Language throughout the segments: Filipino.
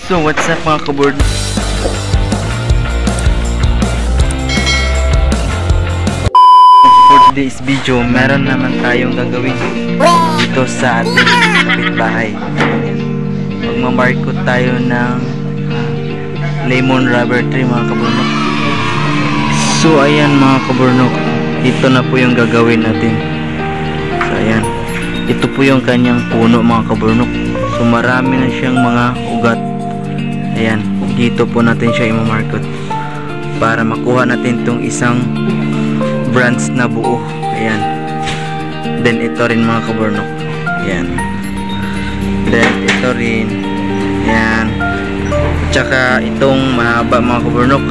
So what's up mga kaboard? For today's video, meron naman tayong gagawin dito sa ating kapitbahay. Magmamarkot tayo ng lemon rubber tree mga kaburnok. So ayan mga kaburnok, ito na po yung gagawin natin. So ayan, ito po yung kanyang puno mga kaburnok. So marami na siyang mga ugat. Ayan, dito po natin siya i-markot para makuha natin tong isang branch na buo. Ayan. Then ito rin mga kaburnok. Ayan. Then ito rin. Ayan. At saka itong mahaba mga kaburnok.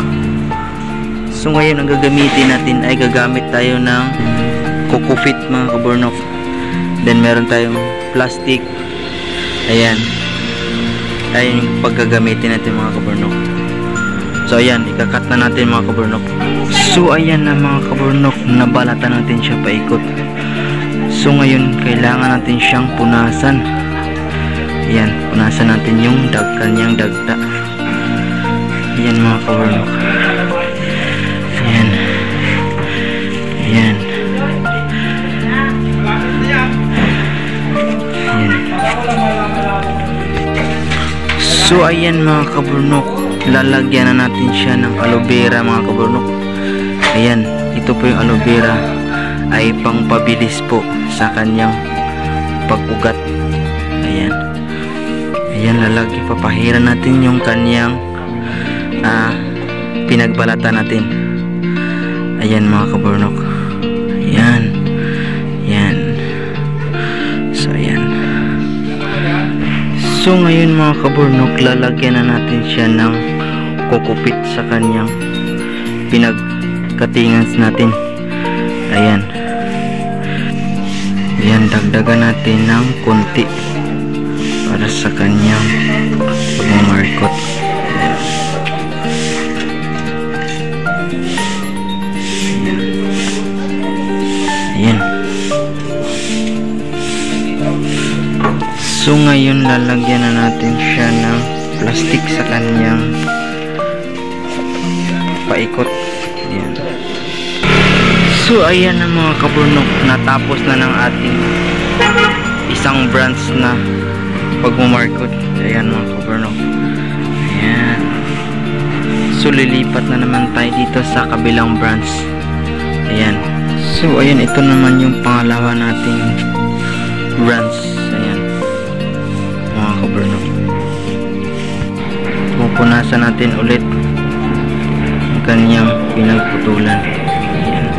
So ngayon ang gagamitin natin ay gagamit tayo ng coco fit mga kaburnok. Then meron tayong plastic. Ayan. Ayun yung paggagamitin natin mga kaburnok. So ayan, ikakat na natin mga kaburnok. So ayan na mga kaburnok, nabalatan natin siya paikot. So ngayon kailangan natin siyang punasan. Ayan, punasan natin yung kanyang dagta. Ayan mga kaburnok. Ayan. Ayan. Ayan. So ayan mga kaburnok, lalagyan na natin siya ng aloe vera mga kaburnok. Ayan, ito po yung aloe vera ay pangpabilis po sa kanyang pag-ugat. Ayan. Ayan, papahiran natin yung kanyang pinagbalatan natin. Ayan mga kaburnok. Ayan. Ayan. So ayan. So ngayon mga kaburnok, lalagyan na natin siya ng kukupit sa kanyang pinagkatingan natin. Ayan. Ayan, dagdagan natin ng konti para sa kanyang pagmamarkot. Ayan. So ngayon lalagyan na natin siya ng plastic sa kanyang paikot. Ayan. So ayan na mga kaburnok, natapos na ng ating isang branch na pagmumarkot. Ayan mga kaburnok. Ayan. So lilipat na naman tayo dito sa kabilang branch. Ayan. So ayan, ito naman yung pangalawa nating branch. Ayan mga kaburnok. Pupunasan natin ulit ang kanyang pinagputulan. Ayan.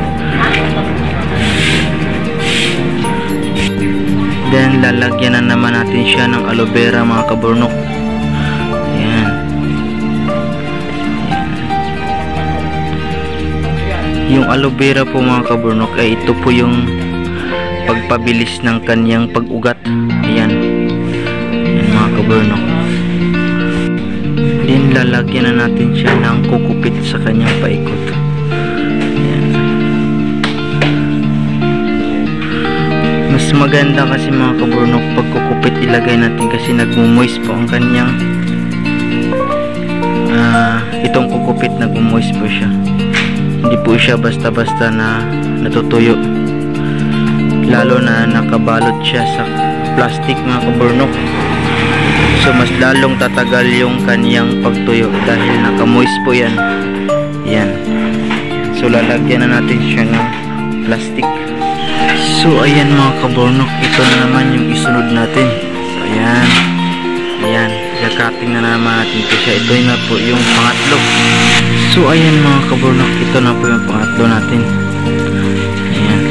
Then lalagyan na naman natin siya ng aloe vera mga kaburnok. Ayan. Ayan. Yung aloe vera po mga kaburnok ay ito po yung pagpabilis ng kanyang pag-ugat. Ayan. Ayan mga kaburnok. Then lalagyan na natin siya ng kukupit sa kanyang paikot. Ayan. Mas maganda kasi mga kaburnok pag kukupit ilagay natin kasi nagmumoist po ang kanyang itong kukupit, nagmumoist po siya. Hindi po siya basta-basta na natutuyo, lalo na nakabalot siya sa plastic mga kaburnok. So mas lalong tatagal yung kanyang pagtuyo dahil naka-moist po yan. Yan. So lalagyan na natin siya ng plastic. So ayan mga kaburnok, ito na naman yung isunod natin. So ayan. Ayan, i-cutting na naman natin ito siya. Ito na po yung pangatlo. So ayan mga kaburnok, ito na po yung pangatlo natin. Ayan.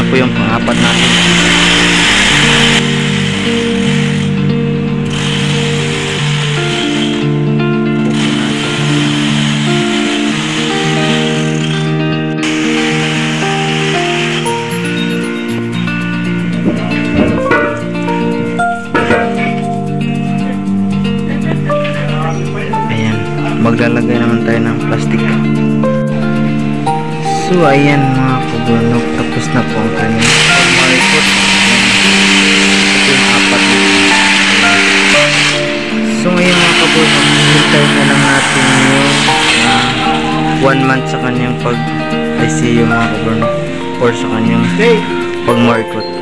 po yung pang-apat natin. Maglalagay naman tayo ng plastic. So ayan mga kabunok, tapos na po ang kanyang pag-marikot. Ito yung apat. So ngayon mga kabunok, hintayin na lang natin yung 1 month sa kanyang pag-ICU mga kabunok, or sa kanyang pag-marikot.